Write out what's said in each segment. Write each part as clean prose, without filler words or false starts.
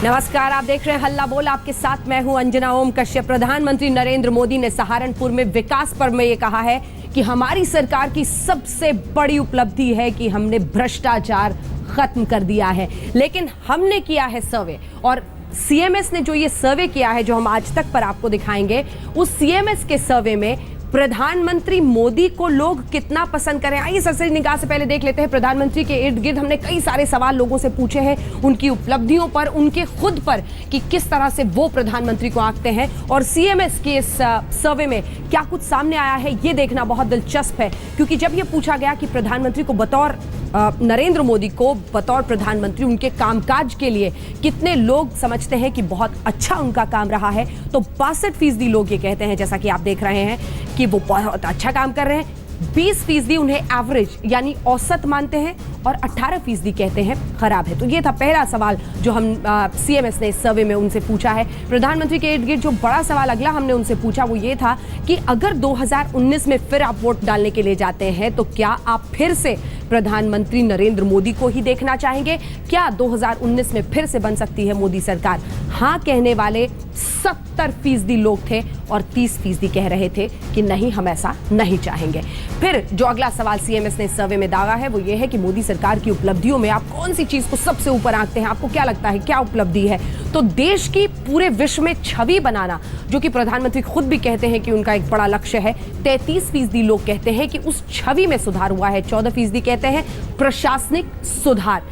नमस्कार, आप देख रहे हैं हल्ला बोल। आपके साथ मैं हूं अंजना ओम कश्यप। प्रधानमंत्री नरेंद्र मोदी ने सहारनपुर में विकास पर्व में ये कहा है कि हमारी सरकार की सबसे बड़ी उपलब्धि है कि हमने भ्रष्टाचार खत्म कर दिया है। लेकिन हमने किया है सर्वे, और सीएमएस ने जो ये सर्वे किया है, जो हम आज तक पर आपको दिखाएंगे, उस सीएमएस के सर्वे में प्रधानमंत्री मोदी को लोग कितना पसंद करें। आइए सरसरी निगाह से पहले देख लेते हैं प्रधानमंत्री के इर्द गिर्द हमने कई सारे सवाल लोगों से पूछे हैं, उनकी उपलब्धियों पर, उनके खुद पर, कि किस तरह से वो प्रधानमंत्री को आंकते हैं। और सीएमएस के इस सर्वे में क्या कुछ सामने आया है, ये देखना बहुत दिलचस्प है। क्योंकि जब यह पूछा गया कि प्रधानमंत्री को बतौर नरेंद्र मोदी को बतौर प्रधानमंत्री उनके कामकाज के लिए कितने लोग समझते हैं कि बहुत अच्छा उनका काम रहा है, तो 62% लोग ये कहते हैं, जैसा कि आप देख रहे हैं, कि वो बहुत अच्छा काम कर रहे हैं। 20% उन्हें एवरेज यानी औसत मानते हैं, और 18% कहते हैं खराब है। तो ये था पहला सवाल जो हम सीएमएस ने इस सर्वे में उनसे पूछा है। प्रधानमंत्री के इर्द गिर्द जो बड़ा सवाल अगला हमने उनसे पूछा वो ये था कि अगर 2019 में फिर आप वोट डालने के लिए जाते हैं तो क्या आप फिर से प्रधानमंत्री नरेंद्र मोदी को ही देखना चाहेंगे? क्या 2019 में फिर से बन सकती है मोदी सरकार? हाँ कहने वाले 70% लोग थे, और 30% कह रहे थे कि नहीं, हम ऐसा नहीं चाहेंगे। फिर जो अगला सवाल सीएमएस ने इस सर्वे में दागा है वो ये है कि मोदी सरकार की उपलब्धियों में आप कौन सी चीज को सबसे ऊपर आंकते हैं? आपको क्या लगता है क्या उपलब्धि है? तो देश की पूरे विश्व में छवि बनाना, जो कि प्रधानमंत्री खुद भी कहते हैं कि उनका एक बड़ा लक्ष्य है, 33% लोग कहते हैं कि उस छवि में सुधार हुआ है। 14% कहते हैं प्रशासनिक सुधार।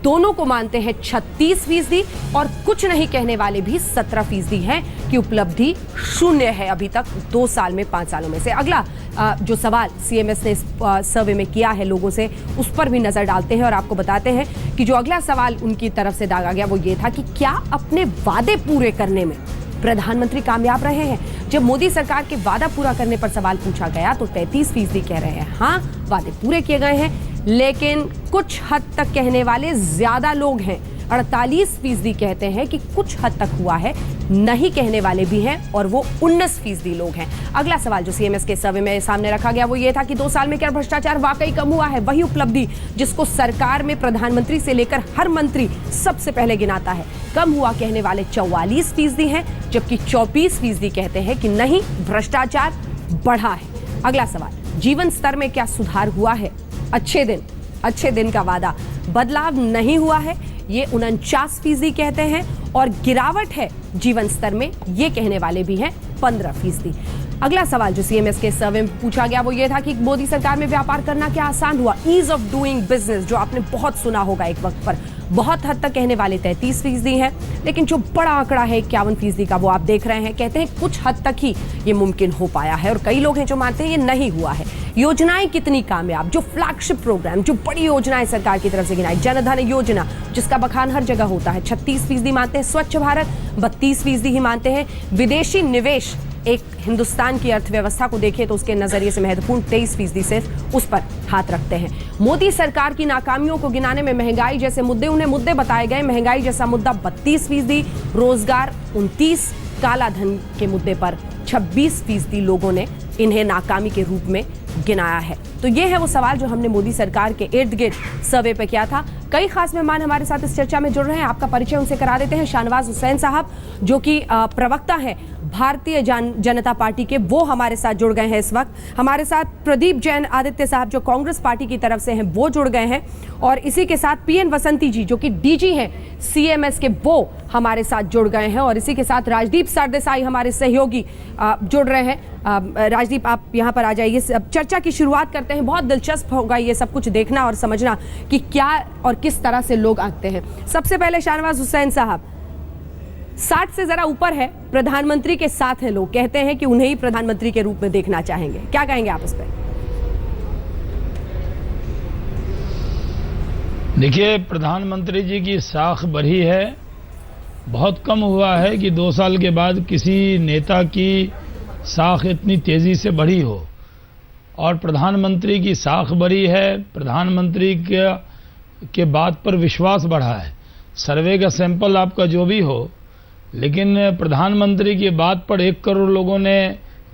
दोनों को मानते हैं 36%, और कुछ नहीं कहने वाले भी 17% हैं कि उपलब्धि शून्य है अभी तक 2 साल में, 5 सालों में से। अगला जो सवाल सीएमएस ने इस सर्वे में किया है लोगों से, उस पर भी नजर डालते हैं और आपको बताते हैं कि जो अगला सवाल उनकी तरफ से दागा गया वो ये था कि क्या अपने वादे पूरे करने में प्रधानमंत्री कामयाब रहे हैं? जब मोदी सरकार के वादा पूरा करने पर सवाल पूछा गया तो 33% कह रहे हैं हाँ, वादे पूरे किए गए हैं। लेकिन कुछ हद तक कहने वाले ज्यादा लोग हैं, 48% कहते हैं कि कुछ हद तक हुआ है। नहीं कहने वाले भी हैं, और वो 19% लोग हैं। अगला सवाल जो सीएमएस के सर्वे में सामने रखा गया वो ये था कि 2 साल में क्या भ्रष्टाचार वाकई कम हुआ है? वही उपलब्धि जिसको सरकार में प्रधानमंत्री से लेकर हर मंत्री सबसे पहले गिनाता है। कम हुआ कहने वाले 44% हैं, जबकि 24% कहते हैं कि नहीं, भ्रष्टाचार बढ़ा है। अगला सवाल, जीवन स्तर में क्या सुधार हुआ है? अच्छे दिन का वादा, बदलाव नहीं हुआ है, ये 49% कहते हैं, और गिरावट है जीवन स्तर में, ये कहने वाले भी हैं 15%। अगला सवाल जो सीएमएस के सर्वे में पूछा गया वो ये था कि मोदी सरकार में व्यापार करना क्या आसान हुआ? ईज ऑफ डूइंग बिजनेस, जो आपने बहुत सुना होगा एक वक्त पर, बहुत हद तक कहने वाले 33% हैं। लेकिन जो बड़ा आंकड़ा है 51% का, वो आप देख रहे हैं, कहते हैं कुछ हद तक ही ये मुमकिन हो पाया है, और कई लोग हैं जो मानते हैं ये नहीं हुआ है। योजनाएं कितनी कामयाब, जो फ्लैगशिप प्रोग्राम, जो बड़ी योजनाएं सरकार की तरफ से गिनाई, जनधन योजना जिसका बखान हर जगह होता है, 36% मानते हैं। स्वच्छ भारत 32% ही मानते हैं। विदेशी निवेश एक हिंदुस्तान की अर्थव्यवस्था को देखें तो उसके नजरिए से महत्वपूर्ण, 23% सिर्फ उस पर हाथ रखते हैं। मोदी सरकार की नाकामियों को गिनाने में महंगाई जैसे मुद्दे, उन्हें मुद्दे बताए गए। महंगाई जैसा मुद्दा 32%, रोजगार 29%, काला धन के मुद्दे पर 26% लोगों ने इन्हें नाकामी के रूप में गिनाया है। तो ये है वो सवाल जो हमने मोदी सरकार के इर्द गिर्द सर्वे पे किया था। कई खास मेहमान हमारे साथ इस चर्चा में जुड़ रहे हैं, आपका परिचय उनसे करा देते हैं। शाहनवाज हुसैन साहब जो कि प्रवक्ता हैं भारतीय जनता पार्टी के, वो हमारे साथ जुड़ गए हैं इस वक्त। हमारे साथ प्रदीप जैन आदित्य साहब जो कांग्रेस पार्टी की तरफ से हैं, वो जुड़ गए हैं, और इसी के साथ पीएन वसंती जी जो कि डीजी हैं सीएमएस के, वो हमारे साथ जुड़ गए हैं, और इसी के साथ राजदीप सरदेसाई हमारे सहयोगी जुड़ रहे हैं। राजदीप, आप यहाँ पर आ जाइए। चर्चा की शुरुआत करते हैं। बहुत दिलचस्प होगा ये सब कुछ देखना और समझना कि क्या और किस तरह से लोग आते हैं। सबसे पहले शाहनवाज हुसैन साहब, 60 से जरा ऊपर है, प्रधानमंत्री के साथ हैं लोग, कहते हैं कि उन्हें ही प्रधानमंत्री के रूप में देखना चाहेंगे, क्या कहेंगे आप इस पर? देखिए, प्रधानमंत्री जी की साख बढ़ी है। बहुत कम हुआ है कि 2 साल के बाद किसी नेता की साख इतनी तेजी से बढ़ी हो, और प्रधानमंत्री की साख बढ़ी है। प्रधानमंत्री के बात पर विश्वास बढ़ा है। सर्वे का सैंपल आपका जो भी हो, लेकिन प्रधानमंत्री की बात पर 1 करोड़ लोगों ने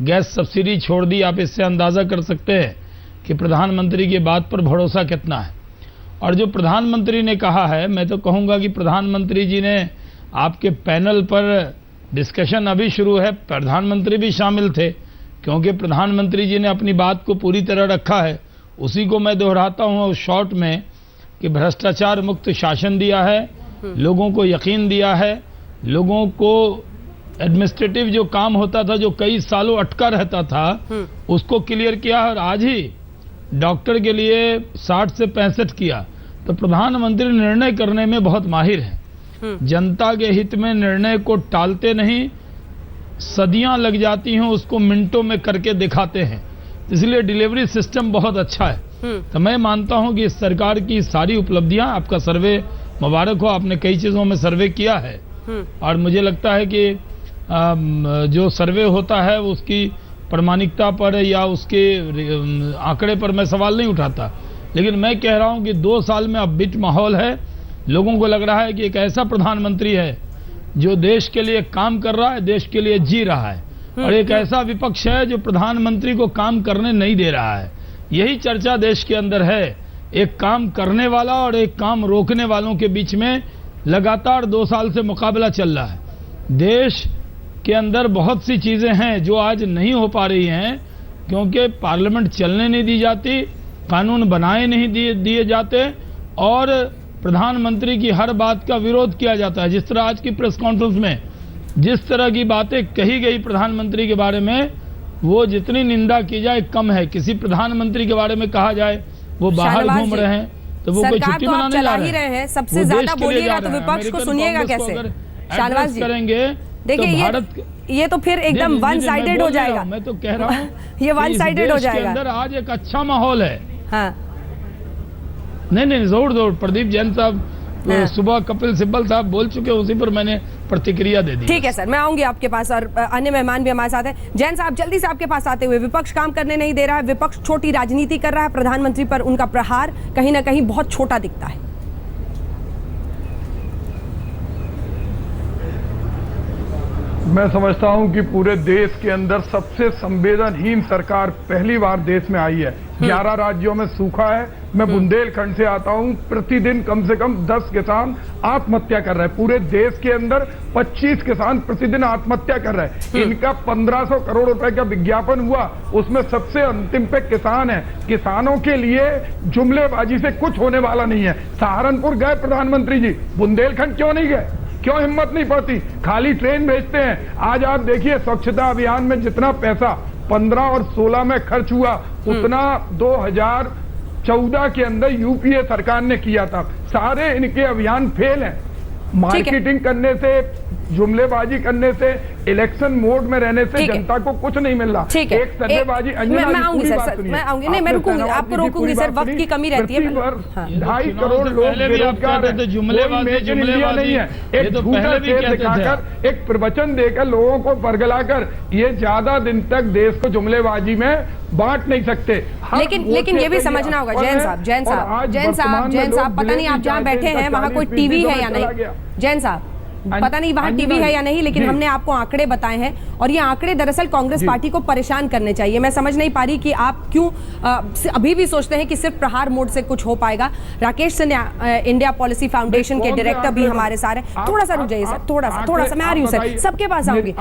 गैस सब्सिडी छोड़ दी। आप इससे अंदाज़ा कर सकते हैं कि प्रधानमंत्री की बात पर भरोसा कितना है। और जो प्रधानमंत्री ने कहा है, मैं तो कहूँगा कि प्रधानमंत्री जी ने आपके पैनल पर डिस्कशन अभी शुरू है, प्रधानमंत्री भी शामिल थे, क्योंकि प्रधानमंत्री जी ने अपनी बात को पूरी तरह रखा है। उसी को मैं दोहराता हूँ शॉर्ट में कि भ्रष्टाचार मुक्त शासन दिया है, लोगों को यकीन दिया है, लोगों को एडमिनिस्ट्रेटिव जो काम होता था, जो कई सालों अटका रहता था, उसको क्लियर किया और आज ही डॉक्टर के लिए 60 से 65 किया। तो प्रधानमंत्री निर्णय करने में बहुत माहिर है, जनता के हित में निर्णय को टालते नहीं, सदियां लग जाती हैं उसको मिनटों में करके दिखाते हैं, इसलिए डिलीवरी सिस्टम बहुत अच्छा है। तो मैं मानता हूं कि इस सरकार की सारी उपलब्धियां, आपका सर्वे मुबारक हो, आपने कई चीजों में सर्वे किया है और मुझे लगता है कि जो सर्वे होता है उसकी प्रामाणिकता पर या उसके आंकड़े पर मैं सवाल नहीं उठाता, लेकिन मैं कह रहा हूं कि 2 साल में अपबीट माहौल है। लोगों को लग रहा है कि एक ऐसा प्रधानमंत्री है जो देश के लिए काम कर रहा है, देश के लिए जी रहा है, और एक ऐसा विपक्ष है जो प्रधानमंत्री को काम करने नहीं दे रहा है। यही चर्चा देश के अंदर है, एक काम करने वाला और एक काम रोकने वालों के बीच में लगातार 2 साल से मुकाबला चल रहा है। देश के अंदर बहुत सी चीजें हैं जो आज नहीं हो पा रही हैं, क्योंकि पार्लियामेंट चलने नहीं दी जाती, कानून बनाए नहीं दिए जाते और प्रधानमंत्री की हर बात का विरोध किया जाता है। जिस तरह आज की प्रेस कॉन्फ्रेंस में जिस तरह की बातें कही गई प्रधानमंत्री के बारे में, वो जितनी निंदा की जाए कम है। किसी प्रधानमंत्री के बारे में कहा जाए वो बाहर घूम रहे हैं तो वो कोई छुट्टी मनाने जा रहे हैं। सबसे ज्यादा बोलिएगा तो विपक्ष को सुनिएगा कैसे? शाहनवाज जी करेंगे, देखिए भारत ये तो फिर एकदम वन साइडेड हो जाएगा। मैं तो कह रहा हूँ ये वन साइडेड हो जाएगा। अंदर आज एक अच्छा माहौल है। हाँ। नहीं जरूर प्रदीप जैन साहब सुबह कपिल सिब्बल साहब बोल चुके, उसी पर मैंने प्रतिक्रिया दे दी। ठीक है सर, मैं आऊंगी आपके पास और अन्य मेहमान भी हमारे साथ हैं। जैन साहब जल्दी से आपके पास आते हुए, विपक्ष काम करने नहीं दे रहा है, विपक्ष छोटी राजनीति कर रहा है, प्रधानमंत्री पर उनका प्रहार कहीं ना कहीं बहुत छोटा दिखता है। मैं समझता हूं कि पूरे देश के अंदर सबसे संवेदनहीन सरकार पहली बार देश में आई है। 11 राज्यों में सूखा है। मैं बुंदेलखंड से आता हूं, प्रतिदिन कम से कम 10 किसान आत्महत्या कर रहे हैं। पूरे देश के अंदर 25 किसान प्रतिदिन आत्महत्या कर रहे हैं। इनका 1500 करोड़ रुपए का विज्ञापन हुआ, उसमें सबसे अंतिम पे किसान है। किसानों के लिए जुमलेबाजी से कुछ होने वाला नहीं है। सहारनपुर गए प्रधानमंत्री जी, बुंदेलखंड क्यों नहीं गए? क्यों हिम्मत नहीं पड़ती? खाली ट्रेन भेजते हैं। आज आप देखिए स्वच्छता अभियान में जितना पैसा 15 और 16 में खर्च हुआ, उतना 2014 के अंदर यूपीए सरकार ने किया था। सारे इनके अभियान फेल हैं। मार्केटिंग करने से, जुमलेबाजी करने से, इलेक्शन मोड में रहने से जनता को कुछ नहीं मिल रहा। ठीक है, एक सट्टेबाजी। मैं आऊंगी सर, मैं आऊंगी। नहीं, मैं रुकूंगी, आपको रोकूंगी सर, वक्त की कमी रहती है। 2.5 करोड़ लोग बेरोजगार हैं। नहीं है, एक झूठा शेर दिखाकर, एक प्रवचन देकर, लोगों को बरगलाकर ये ज्यादा दिन तक देश को जुमलेबाजी में बांट नहीं सकते। लेकिन ये भी समझना होगा जैन साहब, पता नहीं आप जहाँ बैठे हैं वहाँ कोई टीवी है या नहीं? जैन साहब, पता नहीं वहाँ टीवी है या नहीं, लेकिन हमने आपको आंकड़े बताए हैं और ये आंकड़े दरअसल कांग्रेस पार्टी को परेशान करने चाहिए। मैं समझ नहीं पा रही कि आप क्यों अभी भी सोचते हैं कि सिर्फ प्रहार मोड से कुछ हो पाएगा। Rakesh Sinha India policy foundation के डायरेक्टर भी हमारे साथ हैं। थोड़ा सा रुक जाइए सर, थोड़ा सा मैं आ रही हूँ सर, सबके पास आऊंगी।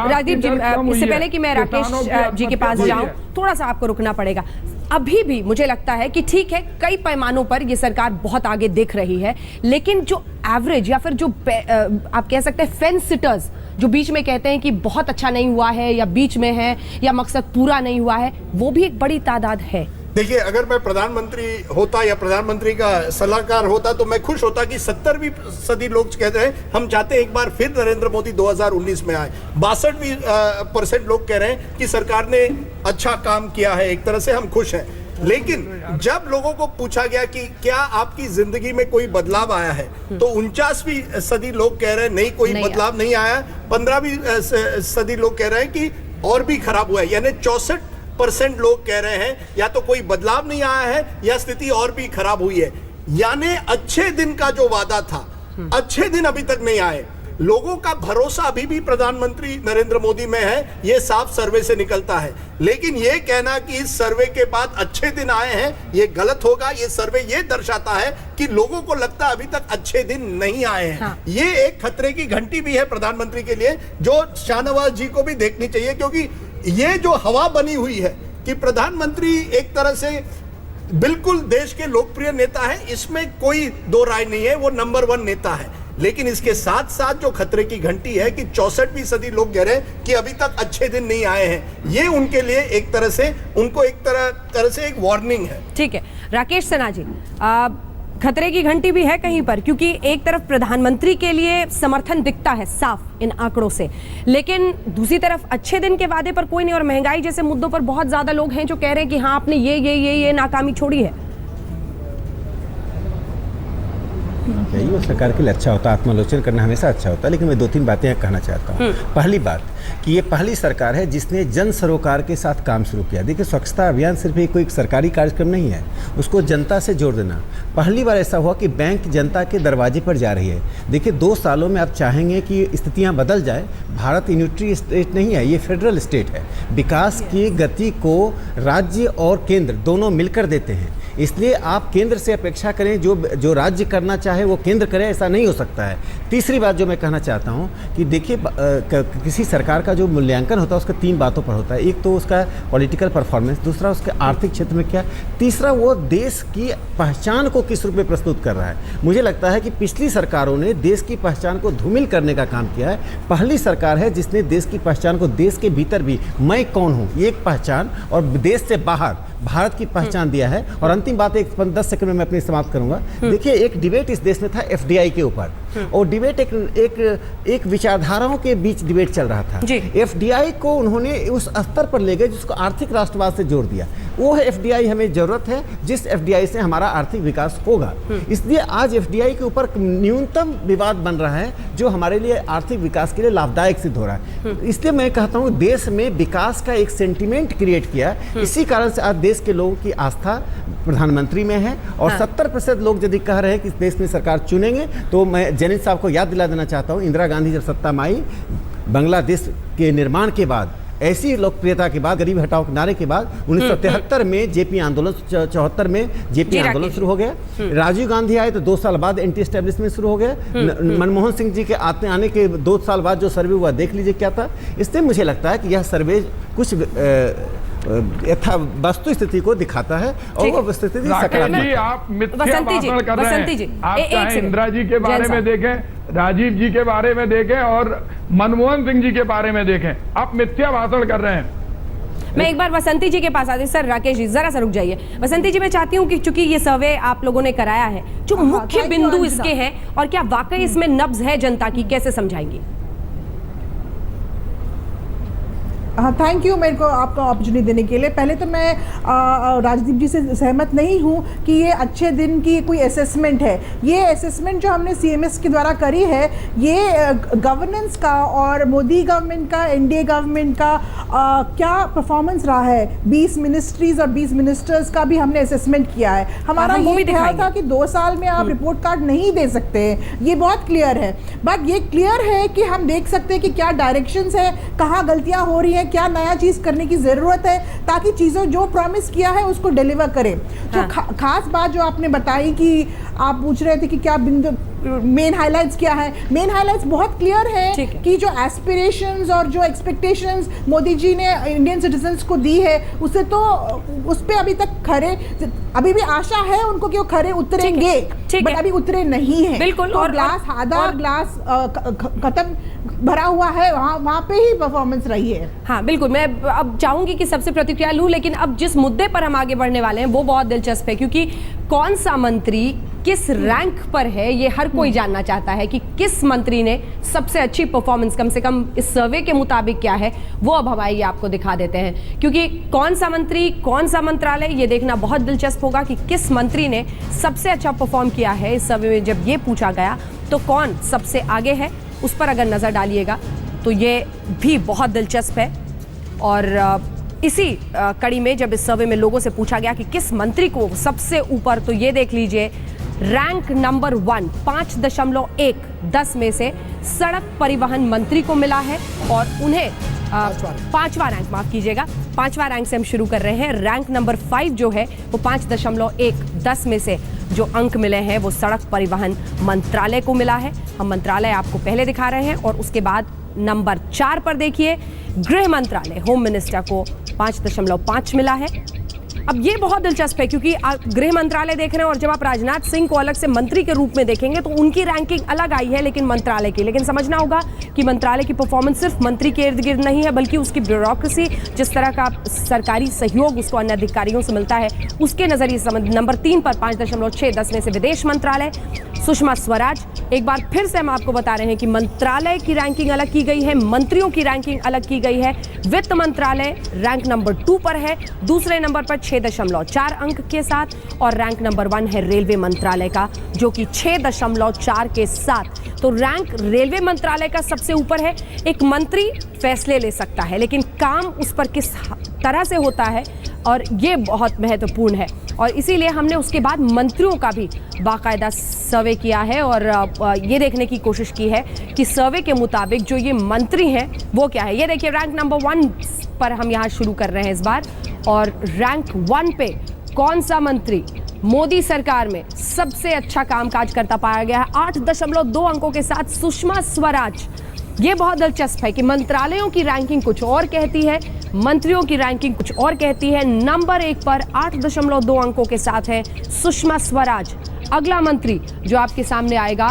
राजीव जी, इससे पहले कि मैं राकेश जी के पास जाऊँ, थोड़ा सा आपको रुकना पड़ेगा। अभी भी मुझे लगता है कि ठीक है, कई पैमानों पर ये सरकार बहुत आगे दिख रही है, लेकिन जो एवरेज या फिर जो आप कह सकते हैं फेंस सिटर्स जो बीच में कहते हैं कि बहुत अच्छा नहीं हुआ है या बीच में है या मकसद पूरा नहीं हुआ है, वो भी एक बड़ी तादाद है। देखिए, अगर मैं प्रधानमंत्री होता या प्रधानमंत्री का सलाहकार होता तो मैं खुश होता कि 70वीं सदी लोग कहते हैं हम चाहते हैं एक बार फिर नरेंद्र मोदी 2019 में आए। 62% लोग कह रहे हैं कि सरकार ने अच्छा काम किया है, एक तरह से हम खुश हैं। लेकिन जब लोगों को पूछा गया कि क्या आपकी जिंदगी में कोई बदलाव आया है, तो 49वीं सदी लोग कह रहे हैं नहीं, कोई बदलाव नहीं आया। 15वीं सदी लोग कह रहे हैं कि और भी खराब हुआ है। यानी 64% लोग कह रहे हैं या तो कोई बदलाव नहीं आया है या स्थिति और भी खराब हुई है। यानी अच्छे दिन का जो वादा था, अच्छे दिन अभी तक नहीं आए। लोगों का भरोसा अभी भी प्रधानमंत्री नरेंद्र मोदी में है, ये साफ सर्वे से निकलता है। लेकिन ये कहना कि इस सर्वे के बाद अच्छे दिन आए हैं, ये गलत होगा। ये सर्वे ये दर्शाता है कि लोगों को लगता है अभी तक अच्छे दिन नहीं आए हैं। हाँ। ये एक खतरे की घंटी भी है प्रधानमंत्री के लिए, जो शाहनवाज जी को भी देखनी चाहिए, क्योंकि ये जो हवा बनी हुई है कि प्रधानमंत्री एक तरह से बिल्कुल देश के लोकप्रिय नेता है, इसमें कोई दो राय नहीं है, वो नंबर 1 नेता है। लेकिन इसके साथ साथ जो खतरे की घंटी है कि 64% लोग कह रहे हैं कि अभी तक अच्छे दिन नहीं आए हैं, ये उनके लिए एक तरह से उनको एक तरह से एक वार्निंग है। ठीक है राकेश सिन्हा जी, खतरे की घंटी भी है कहीं पर, क्योंकि एक तरफ प्रधानमंत्री के लिए समर्थन दिखता है साफ इन आंकड़ों से, लेकिन दूसरी तरफ अच्छे दिन के वादे पर कोई नहीं, और महंगाई जैसे मुद्दों पर बहुत ज्यादा लोग हैं जो कह रहे हैं कि हाँ आपने ये नाकामी छोड़ी है। यही वो सरकार के लिए अच्छा होता है, आत्मालोचन करना हमेशा अच्छा होता है। लेकिन मैं 2-3 बातें कहना चाहता हूँ। पहली बात कि ये पहली सरकार है जिसने जन सरोकार के साथ काम शुरू किया। देखिए, स्वच्छता अभियान सिर्फ कोई सरकारी कार्यक्रम नहीं है, उसको जनता से जोड़ देना। पहली बार ऐसा हुआ कि बैंक जनता के दरवाजे पर जा रही है। देखिए, 2 सालों में आप चाहेंगे कि स्थितियाँ बदल जाए। भारत यूनिटरी स्टेट नहीं है, ये फेडरल स्टेट है। विकास की गति को राज्य और केंद्र दोनों मिलकर देते हैं। इसलिए आप केंद्र से अपेक्षा करें जो राज्य करना चाहे वो केंद्र करे, ऐसा नहीं हो सकता है। तीसरी बात जो मैं कहना चाहता हूँ कि देखिए, किसी सरकार का जो मूल्यांकन होता है उसका 3 बातों पर होता है। एक तो उसका पॉलिटिकल परफॉर्मेंस, दूसरा उसके आर्थिक क्षेत्र में क्या, तीसरा वो देश की पहचान को किस रूप में प्रस्तुत कर रहा है। मुझे लगता है कि पिछली सरकारों ने देश की पहचान को धूमिल करने का काम किया है। पहली सरकार है जिसने देश की पहचान को, देश के भीतर भी मैं कौन हूँ ये एक पहचान, और देश से बाहर भारत की पहचान दिया है। और अंतिम बात 10 सेकंड में मैं अपनी समाप्त करूंगा। देखिए, एक डिबेट इस देश में था एफडीआई के ऊपर, और डिबेट एक विचारधाराओं के बीच डिबेट चल रहा था। एफडीआई को उन्होंने उस स्तर पर ले गए जिसको आर्थिक राष्ट्रवाद से जोड़ दिया। वो है एफडीआई हमें जरूरत है, जिस एफडीआई से हमारा आर्थिक विकास होगा। इसलिए आज एफडीआई के ऊपर न्यूनतम विवाद बन रहा है जो हमारे लिए आर्थिक विकास के लिए लाभदायक सिद्ध हो रहा है। इसलिए मैं कहता हूँ देश में विकास का एक सेंटिमेंट क्रिएट किया। इसी कारण से आज देश के लोगों की आस्था प्रधानमंत्री में है, और 70% लोग यदि कह रहे हैं कि इस देश में सरकार चुनेंगे, तो मैं जैनित साहब को याद दिला देना चाहता हूँ, इंदिरा गांधी जब सत्ता में आई, बांग्लादेश के निर्माण के बाद, ऐसी लोकप्रियता के बाद, गरीबी हटाओ के नारे के बाद 1973 में जेपी आंदोलन, 74 में जेपी आंदोलन शुरू हो गया। राजीव गांधी आए तो 2 साल बाद एंटी एस्टेब्लिशमेंट शुरू हो गया। मनमोहन सिंह जी के आने के 2 साल बाद जो सर्वे हुआ, देख लीजिए क्या था। इससे मुझे लगता है कि यह सर्वे कुछ यथा वस्तु स्थिति को दिखाता है, और वो स्थिति सकारात्मक है। आप मिथ्या भाषण कर रहे हैं। आप चाहे इंदिरा जी के बारे में देखें, राजीव जी के बारे में देखें, और मनमोहन सिंह जी के बारे में देखें, आप मिथ्या भाषण कर रहे हैं। मैं एक बार वसंती जी के पास आती हूँ। सर, राकेश जी जरा सा रुक जाइए। वसंती जी, मैं चाहती हूँ कि चूंकि ये सर्वे आप लोगों ने कराया है, जो मुख्य बिंदु इसके हैं और क्या वाकई इसमें नब्ज है जनता की, कैसे समझाएंगी? हाँ, थैंक यू मेरे को आपको अपॉर्चुनिटी देने के लिए। पहले तो मैं राजदीप जी से सहमत नहीं हूँ कि ये अच्छे दिन की कोई असेसमेंट है। ये असेसमेंट जो हमने सीएमएस के द्वारा करी है, ये गवर्नेंस का और मोदी गवर्नमेंट का, एनडीए गवर्नमेंट का क्या परफॉर्मेंस रहा है। 20 मिनिस्ट्रीज और 20 मिनिस्टर्स का भी हमने असेसमेंट किया है। हमारा ये ख्याल था कि 2 साल में आप रिपोर्ट कार्ड नहीं दे सकते हैं, ये बहुत क्लियर है। बट ये क्लियर है कि हम देख सकते हैं कि क्या डायरेक्शंस है, कहाँ गलतियाँ हो रही हैं, क्या नया चीज करने की जरूरत है, ताकि चीजों जो प्रॉमिस किया है उसको डिलीवर करें। जो खास बात जो आपने बताई कि आप पूछ रहे थे कि क्या बिंदु, मेन हाइलाइट्स क्या है। मेन हाइलाइट्स बहुत क्लियर है कि जो एस्पिरेशंस और जो एक्सपेक्टेशंस मोदी जी ने इंडियन सिटीजन्स को दी है, उसे तो उस पे अभी तक खरे, अभी भी आशा है उनको कि वो खरे उतरेंगे, बट अभी उतरे नहीं है। बिल्कुल। तो ग्लास आधा ग्लास खत्म भरा हुआ है, वहाँ पे ही परफॉर्मेंस रही है। हाँ बिल्कुल, मैं अब चाहूंगी कि सबसे प्रतिक्रिया लूं, लेकिन अब जिस मुद्दे पर हम आगे बढ़ने वाले हैं वो बहुत दिलचस्प है, क्योंकि कौन सा मंत्री किस रैंक पर है ये हर कोई जानना चाहता है कि किस मंत्री ने सबसे अच्छी परफॉर्मेंस, कम से कम इस सर्वे के मुताबिक क्या है वो अब हम आइए आपको दिखा देते हैं। क्योंकि कौन सा मंत्री, कौन सा मंत्रालय, ये देखना बहुत दिलचस्प होगा कि किस मंत्री ने सबसे अच्छा परफॉर्म किया है इस सर्वे में। जब ये पूछा गया तो कौन सबसे आगे है, उस पर अगर नजर डालिएगा तो ये भी बहुत दिलचस्प है। और इसी कड़ी में जब इस सर्वे में लोगों से पूछा गया कि किस मंत्री को सबसे ऊपर, तो ये देख लीजिए रैंक नंबर 1 5.1 10 में से सड़क परिवहन मंत्री को मिला है और उन्हें पांचवा रैंक, माफ कीजिएगा, पांचवा रैंक से हम शुरू कर रहे हैं। रैंक नंबर 5 जो है वो 5.1 10 में से जो अंक मिले हैं वो सड़क परिवहन मंत्रालय को मिला है। हम मंत्रालय आपको पहले दिखा रहे हैं और उसके बाद नंबर 4 पर देखिए गृह मंत्रालय, होम मिनिस्टर को 5.5 मिला है। अब ये बहुत दिलचस्प है क्योंकि गृह मंत्रालय देख रहे हैं और जब आप राजनाथ सिंह को अलग से मंत्री के रूप में देखेंगे तो उनकी रैंकिंग अलग आई है लेकिन मंत्रालय की। लेकिन समझना होगा कि मंत्रालय की परफॉर्मेंस सिर्फ मंत्री के इर्द गिर्द नहीं है बल्कि उसकी ब्यूरोक्रेसी, जिस तरह का सरकारी सहयोग उसको अन्य अधिकारियों से मिलता है, उसके नजरिए से। नंबर 3 पर 5.6 10 में से विदेश मंत्रालय, सुषमा स्वराज। एक बार फिर से हम आपको बता रहे हैं कि मंत्रालय की रैंकिंग अलग की गई है, मंत्रियों की रैंकिंग अलग की गई है। वित्त मंत्रालय रैंक नंबर 2 पर है, दूसरे नंबर पर 6.4 अंक के साथ, और रैंक नंबर 1 है रेलवे मंत्रालय का जो कि 6.4 के साथ। तो रैंक रेलवे मंत्रालय का सबसे ऊपर है। एक मंत्री फैसले ले सकता है लेकिन काम उस पर किस तरह से होता है और ये बहुत महत्वपूर्ण है, और इसीलिए हमने उसके बाद मंत्रियों का भी बाकायदा सर्वे किया है और ये देखने की कोशिश की है कि सर्वे के मुताबिक जो ये मंत्री हैं वो क्या है। ये देखिए रैंक नंबर 1 पर हम यहाँ शुरू कर रहे हैं इस बार, और रैंक 1 पे कौन सा मंत्री मोदी सरकार में सबसे अच्छा कामकाज करता पाया गया है 8.2 अंकों के साथ, सुषमा स्वराज। ये बहुत दिलचस्प है कि मंत्रालयों की रैंकिंग कुछ और कहती है, मंत्रियों की रैंकिंग कुछ और कहती है। नंबर 1 पर 8.2 अंकों के साथ है सुषमा स्वराज। अगला मंत्री जो आपके सामने आएगा,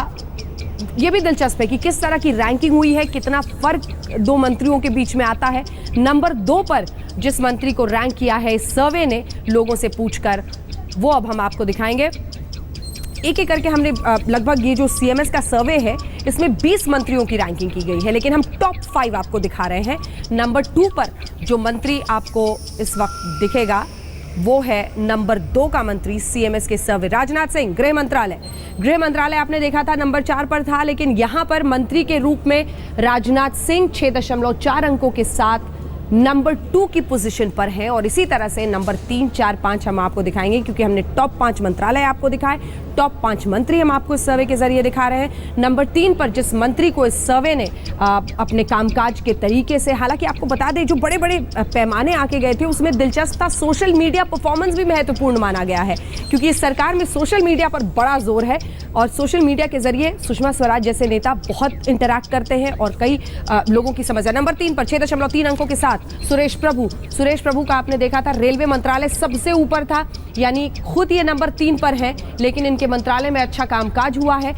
ये भी दिलचस्प है कि किस तरह की रैंकिंग हुई है, कितना फर्क दो मंत्रियों के बीच में आता है। नंबर 2 पर जिस मंत्री को रैंक किया है इस सर्वे ने लोगों से पूछकर, वो अब हम आपको दिखाएंगे। एक एक करके हमने लगभग ये जो सीएमएस का सर्वे है इसमें 20 मंत्रियों की रैंकिंग की गई है, लेकिन हम टॉप 5 आपको दिखा रहे हैं। नंबर 2 पर जो मंत्री आपको इस वक्त दिखेगा वो है नंबर 2 का मंत्री सीएमएस के सर्वे, राजनाथ सिंह। गृह मंत्रालय आपने देखा था नंबर 4 पर था, लेकिन यहां पर मंत्री के रूप में राजनाथ सिंह 6.4 अंकों के साथ नंबर 2 की पोजीशन पर है। और इसी तरह से नंबर 3, 4, 5 हम आपको दिखाएंगे क्योंकि हमने टॉप 5 मंत्रालय आपको दिखाए, टॉप 5 मंत्री हम आपको इस सर्वे के जरिए दिखा रहे हैं। नंबर 3 पर जिस मंत्री को इस सर्वे ने अपने कामकाज के तरीके से, हालांकि आपको बता दें जो बड़े बड़े पैमाने आके गए थे उसमें दिलचस्प था, सोशल मीडिया परफॉर्मेंस भी महत्वपूर्ण माना गया है क्योंकि इस सरकार में सोशल मीडिया पर बड़ा जोर है और सोशल मीडिया के जरिए सुषमा स्वराज जैसे नेता बहुत इंटरैक्ट करते हैं और कई लोगों की समझ है। नंबर 3 पर 6.3 अंकों के साथ सुरेश प्रभु का आपने देखा था, रेलवे मंत्रालय सबसे ऊपर था, यानी खुद ये नंबर 3 पर है लेकिन इनके मंत्रालय में अच्छा कामकाज हुआ है।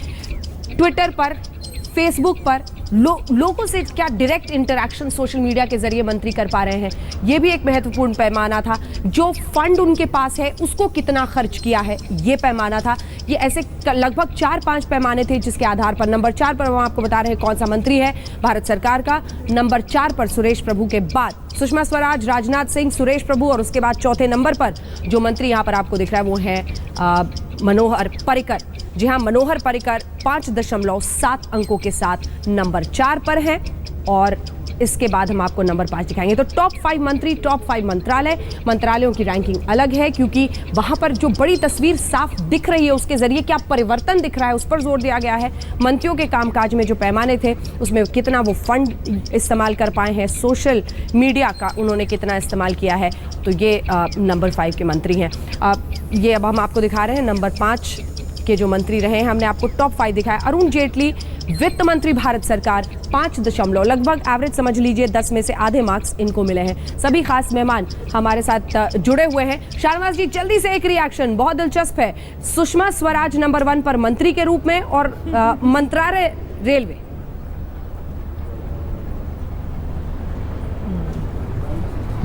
ट्विटर पर, फेसबुक पर लोगों से क्या डायरेक्ट इंटरैक्शन सोशल मीडिया के जरिए मंत्री कर पा रहे हैं, ये भी एक महत्वपूर्ण पैमाना था। जो फंड उनके पास है उसको कितना खर्च किया है, ये पैमाना था। ये ऐसे लगभग 4-5 पैमाने थे जिसके आधार पर नंबर 4 पर हम आपको बता रहे हैं कौन सा मंत्री है भारत सरकार का। नंबर 4 पर सुरेश प्रभु के बाद सुषमा स्वराज, राजनाथ सिंह, सुरेश प्रभु, और उसके बाद चौथे नंबर पर जो मंत्री यहाँ पर आपको दिख रहा है वो है मनोहर पर्रिकर। जी हाँ, मनोहर पर्रिकर 5.7 अंकों के साथ नंबर 4 पर है और इसके बाद हम आपको नंबर 5 दिखाएंगे। तो टॉप 5 मंत्री, टॉप 5 मंत्रालयों की रैंकिंग अलग है क्योंकि वहां पर जो बड़ी तस्वीर साफ दिख रही है उसके जरिए क्या परिवर्तन दिख रहा है उस पर जोर दिया गया है। मंत्रियों के कामकाज में जो पैमाने थे उसमें कितना वो फंड इस्तेमाल कर पाए हैं, सोशल मीडिया का उन्होंने कितना इस्तेमाल किया है, तो ये नंबर 5 के मंत्री हैं। ये अब हम आपको दिखा रहे हैं नंबर 5 के जो मंत्री रहे हैं। हमने आपको टॉप 5 दिखाया। अरुण जेटली, वित्त मंत्री भारत सरकार, 5 लगभग एवरेज समझ लीजिए 10 में से आधे मार्क्स इनको मिले हैं। सभी खास मेहमान हमारे साथ जुड़े हुए हैं। शाहनवाज जी, जल्दी से एक रिएक्शन, बहुत दिलचस्प है। सुषमा स्वराज नंबर 1 पर मंत्री के रूप में और मंत्रालय रेलवे।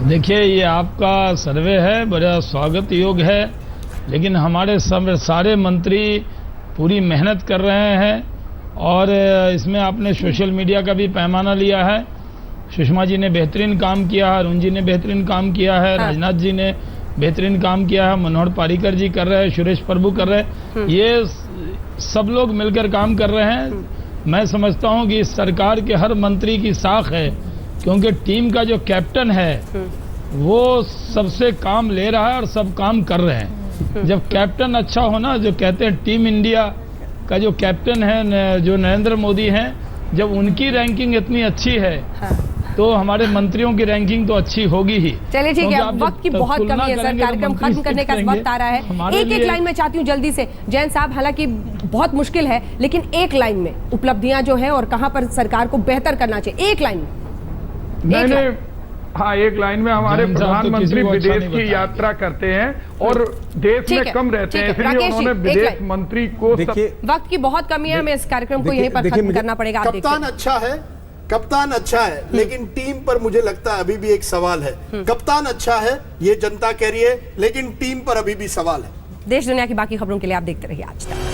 देखिए, ये आपका सर्वे है, बड़ा स्वागत योग्य है, लेकिन हमारे सारे मंत्री पूरी मेहनत कर रहे हैं और इसमें आपने सोशल मीडिया का भी पैमाना लिया है। सुषमा जी ने बेहतरीन काम किया है, अरुण जी ने बेहतरीन काम किया है, राजनाथ जी ने बेहतरीन काम किया है, मनोहर पर्रिकर जी कर रहे हैं, सुरेश प्रभु कर रहे हैं, ये सब लोग मिलकर काम कर रहे हैं। मैं समझता हूँ कि इस सरकार के हर मंत्री की साख है क्योंकि टीम का जो कैप्टन है वो सबसे काम ले रहा है और सब काम कर रहे हैं। जब कैप्टन अच्छा हो ना, जो कहते हैं टीम इंडिया का जो कैप्टन है जो नरेंद्र मोदी हैं, जब उनकी रैंकिंग इतनी अच्छी है तो हमारे मंत्रियों की रैंकिंग तो अच्छी होगी ही। चलिए ठीक क्योंकि है, आप वक्त की जब बहुत तुलना कमी है सर, करेंगे तो कार्यक्रम मंत्री खत्म करने का सीख वक्त आ रहा है। हमारे एक लिए- लाइन में चाहती हूँ जल्दी से जैन साहब, हालांकि बहुत मुश्किल है, लेकिन एक लाइन में उपलब्धियां जो है और कहां पर सरकार को बेहतर करना चाहिए, एक लाइन में। मैंने हाँ, एक लाइन में हमारे जैन साहब तो प्रधानमंत्री किसी को अच्छा विदेश नहीं की बताएंगे। यात्रा करते हैं और देश ठीक में है, कम रहते ठीक हैं, है। इसलिए राकेश जी, उन्होंने एक विदेश लाइन। मंत्री को देखिए वक्त की बहुत कमी है, हमें इस कार्यक्रम को देखिए- यहीं पर देखिए खत्म मुझे- करना पड़ेगा। आप देखते कप्तान हैं। अच्छा है, कप्तान अच्छा है, लेकिन टीम पर मुझे लगता है अभी भी एक सवाल है। कप्तान अच्छा है, ये जनता कह रही है, लेकिन टीम पर अभी भी सवाल है। देश दुनिया की बाकी खबरों के लिए आप देखते रहिए आज तक।